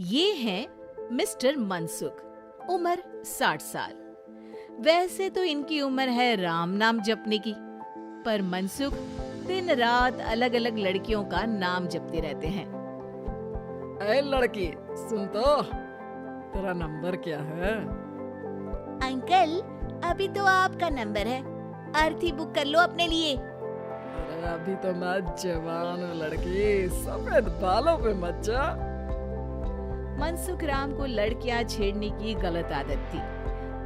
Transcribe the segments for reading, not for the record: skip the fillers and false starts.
ये हैं मिस्टर मनसुख, उम्र 60 साल। वैसे तो इनकी उम्र है राम नाम जपने की, पर मनसुख दिन रात अलग अलग लड़कियों का नाम जपते रहते हैं। ऐ लड़की, सुन तो, तेरा नंबर क्या है? अंकल, अभी तो आपका नंबर है, अर्थी बुक कर लो अपने लिए। अरे अभी तो मैं जवान हूँ लड़की, सफेद बालों पे मत जा। मनसुख राम को लड़कियां छेड़ने की गलत आदत थी।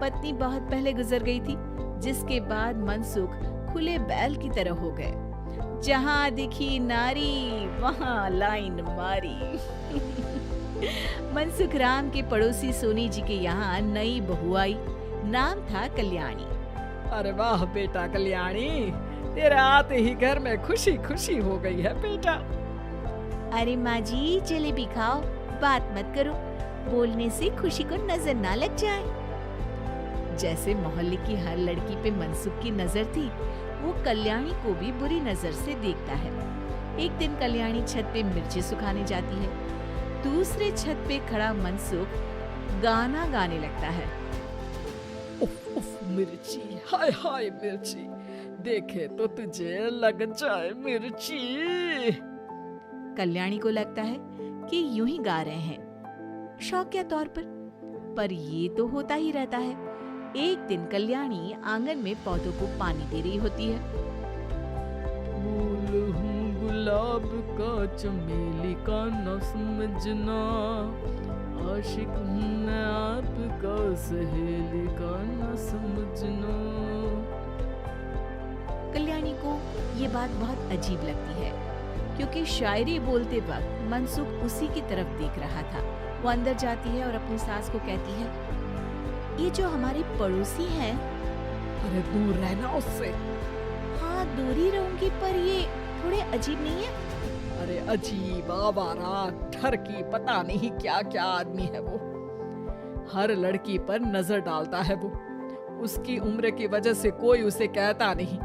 पत्नी बहुत पहले गुजर गई थी, जिसके बाद मनसुख खुले बैल की तरह हो गए। जहां दिखी नारी वहां लाइन मारी। मनसुख राम के पड़ोसी सोनी जी के यहाँ नई बहू आई। नाम था कल्याणी। अरे वाह बेटा कल्याणी, तेरे आते ही घर में खुशी खुशी हो गई है बेटा। अरे माँ जी, जलेबी खाओ, बात मत करो, बोलने से खुशी को नजर ना लग जाए। जैसे मोहल्ले की हर लड़की पे मनसुख की नजर थी, वो कल्याणी को भी बुरी नजर से देखता है। एक दिन कल्याणी छत पे मिर्ची सुखाने जाती है। दूसरे छत पे खड़ा मनसुख गाना गाने लगता है। उफ उफ मिर्ची, हाय हाय मिर्ची, देखे तो तुझे लग जाए मिर्ची। कल्याणी को लगता है कि यूं ही गा रहे हैं, शौकिया तौर पर ये तो होता ही रहता है। एक दिन कल्याणी आंगन में पौधों को पानी दे रही होती है। फूल हूँ गुलाब का, चमेली का न समझना, आशिक हूँ मैं आपका, सहेली का न समझना। कल्याणी को ये बात बहुत अजीब लगती है, क्योंकि शायरी बोलते वक्त मनसुख उसी की तरफ देख रहा था। वो अंदर जाती है और अपनी सास को कहती है, ये जो हमारे पड़ोसी हैं। अरे दूर रहना उससे। हाँ, दूरी रहूंगी, पर ये थोड़े अजीब नहीं है? अरे अजीब, आवारा, ठरकी, पता नहीं क्या क्या आदमी है वो। हर लड़की पर नजर डालता है वो। उसकी उम्र की वजह से कोई उसे कहता नहीं।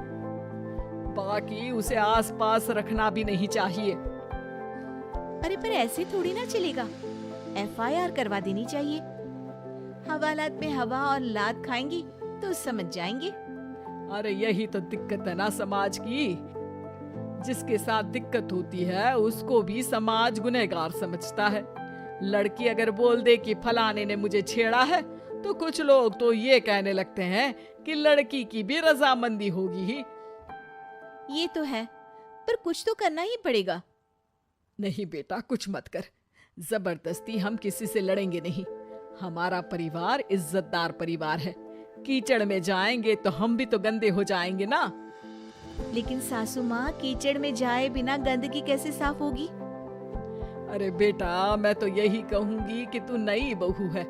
बाकी उसे आसपास रखना भी नहीं चाहिए। अरे पर ऐसे थोड़ी ना चलेगा, FIR करवा देनी चाहिए। हवालात में हवा और लात खाएंगी तो समझ जाएंगे। अरे यही तो दिक्कत है ना समाज की। जिसके साथ दिक्कत होती है उसको भी समाज गुनहगार समझता है। लड़की अगर बोल दे कि फलाने ने मुझे छेड़ा है, तो कुछ लोग तो ये कहने लगते हैं कि लड़की की भी रजामंदी होगी ही। ये तो है, पर कुछ तो करना ही पड़ेगा। नहीं बेटा, कुछ मत कर। जबरदस्ती हम किसी से लड़ेंगे नहीं। हमारा परिवार इज्जतदार परिवार है। कीचड़ में जाएंगे तो हम भी तो गंदे हो जाएंगे ना। लेकिन सासू माँ, कीचड़ में जाए बिना गंदगी कैसे साफ होगी? अरे बेटा, मैं तो यही कहूंगी कि तू नई बहू है,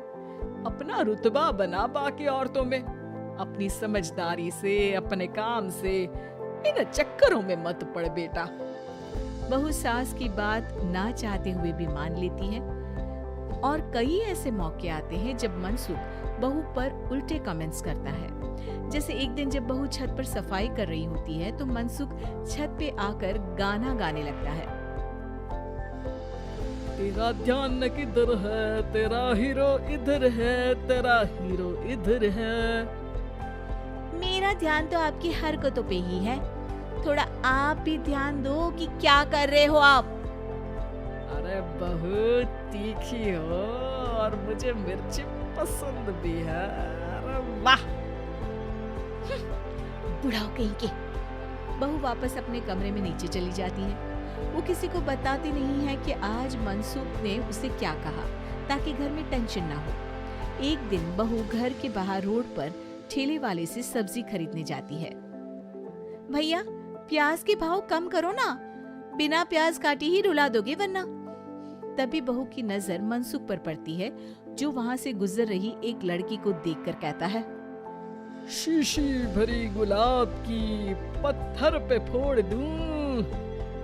अपना रुतबा बना बाकी औरतों में। अपनी समझदारी से, अपने काम से इन चक्करों में मत पड़ बेटा। बहू सास की बात ना चाहते हुए भी मान लेती है। और कई ऐसे मौके आते हैं जब मनसुख बहू पर उल्टे कमेंट्स करता है। जैसे एक दिन जब बहू छत पर सफाई कर रही होती है, तो मनसुख छत पे आकर गाना गाने लगता है। तेरा ध्यान किधर है, तेरा हीरो इधर है, तेरा हीरो इधर है। मेरा ध्यान तो आपकी हरकतों पे ही है, थोड़ा आप भी ध्यान दो कि क्या कर रहे हो आप। अरे बहुत तीखी हो और मुझे मिर्ची पसंद भी है। अरे वाह। बुढ़ाओ कहीं के। बहू वापस अपने कमरे में नीचे चली जाती है। वो किसी को बताती नहीं है कि आज मनसुख ने उसे क्या कहा, ताकि घर में टेंशन ना हो। एक दिन बहू घर के बाहर रोड पर ठेले वाले से सब्जी खरीदने जाती है। भैया, प्याज के भाव कम करो ना, बिना प्याज काटे ही रुला दोगे वरना। तभी बहू की नजर मनसुख पर पड़ती है, जो वहां से गुजर रही एक लड़की को देखकर कहता है, शीशी भरी गुलाब की पत्थर पे फोड़ दूं,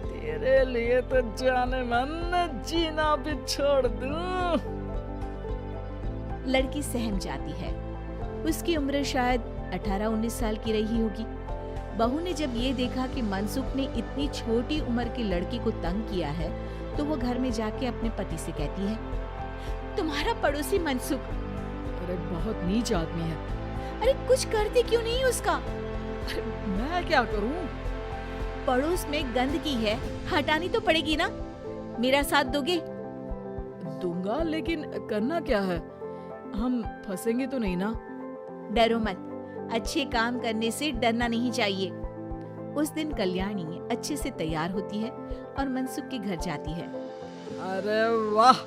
तेरे लिए तो जाने मन जीना भी छोड़ दूं। लड़की सहम जाती है। उसकी उम्र शायद 18-19 साल की रही होगी। बहू ने जब ये देखा कि मनसुख ने इतनी छोटी उम्र की लड़की को तंग किया है, तो वो घर में जाके अपने पति से कहती है, तुम्हारा पड़ोसी मनसुख। अरे बहुत नीच आदमी है। अरे कुछ करते क्यों नहीं उसका? अरे मैं क्या करूं? पड़ोस में गंदगी है, हटानी तो पड़ेगी ना। मेरा साथ दोगे? दूंगा, लेकिन करना क्या है? हम फंसेंगे तो नहीं ना? डरो मत, अच्छे काम करने से डरना नहीं चाहिए। उस दिन कल्याणी अच्छे से तैयार होती है और मनसुख के घर जाती है। अरे वाह,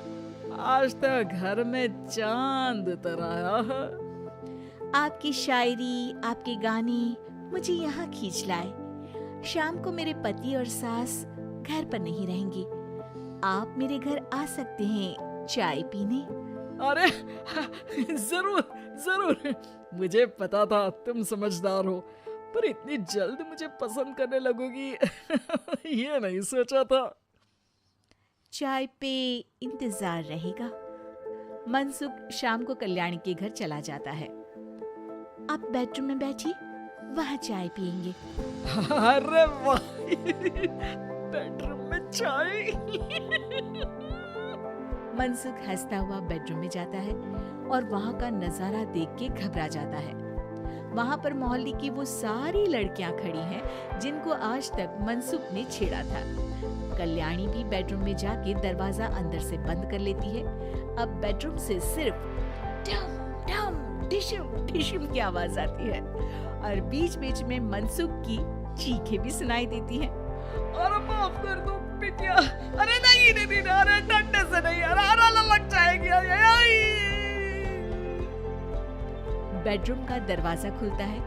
आज तो घर में चांद उतर आया है। आपकी शायरी, आपके गाने मुझे यहाँ खींच लाए। शाम को मेरे पति और सास घर पर नहीं रहेंगे। आप मेरे घर आ सकते हैं चाय पीने। अरे जरूर जरूर, मुझे पता था तुम समझदार हो, पर इतनी जल्द मुझे पसंद करने लगोगी ये नहीं सोचा था। चाय पे इंतजार रहेगा। मनसुख शाम को कल्याणी के घर चला जाता है। आप बेडरूम में बैठिए, वहाँ चाय पियेंगे। अरे वाह, बेडरूम में चाय। मनसुख हंसता हुआ बेडरूम में जाता है और वहाँ का नजारा देख के घबरा जाता है। वहाँ पर मोहल्ले की वो सारी लड़कियां खड़ी हैं जिनको आज तक मनसुख ने छेड़ा था। कल्याणी भी बेडरूम में जाके दरवाजा अंदर से बंद कर लेती है। अब बेडरूम से सिर्फ डम डम टिशुम टिशुम की आवाज आती है और बीच बीच में मनसुख की चीखें भी सुनाई देती हैं। अरे माफ कर दो बिटिया। अरे नहीं नहीं नहीं, अरे डंडे से नहीं, अरे लग जाएगी। बेडरूम का दरवाजा खुलता है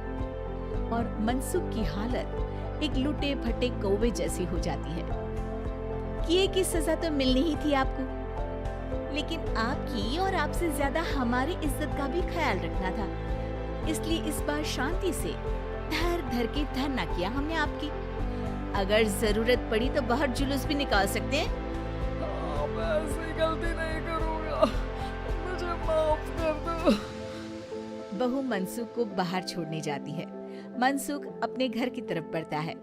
और मनसुख की हालत एक लुटे फटे कौवे जैसी हो जाती है। किए की सजा तो मिलनी ही थी आपको, लेकिन आपकी और आपसे ज्यादा हमारी इज्जत का भी ख्याल रखना था। इसलिए इस बार शांति से धर धर के धरना किया हमने आपकी। अगर जरूरत पड़ी तो बाहर जुलूस भी निकाल सकते हैं। मैं ऐसी गलती नहीं करूंगा, मुझे माफ कर दो। बहू मनसुख को बाहर छोड़ने जाती है। मनसुख अपने घर की तरफ बढ़ता है।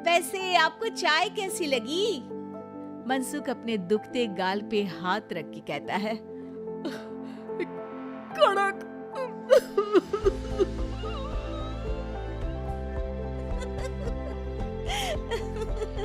वैसे आपको चाय कैसी लगी? मनसुख अपने दुखते गाल पे हाथ रख के कहता है।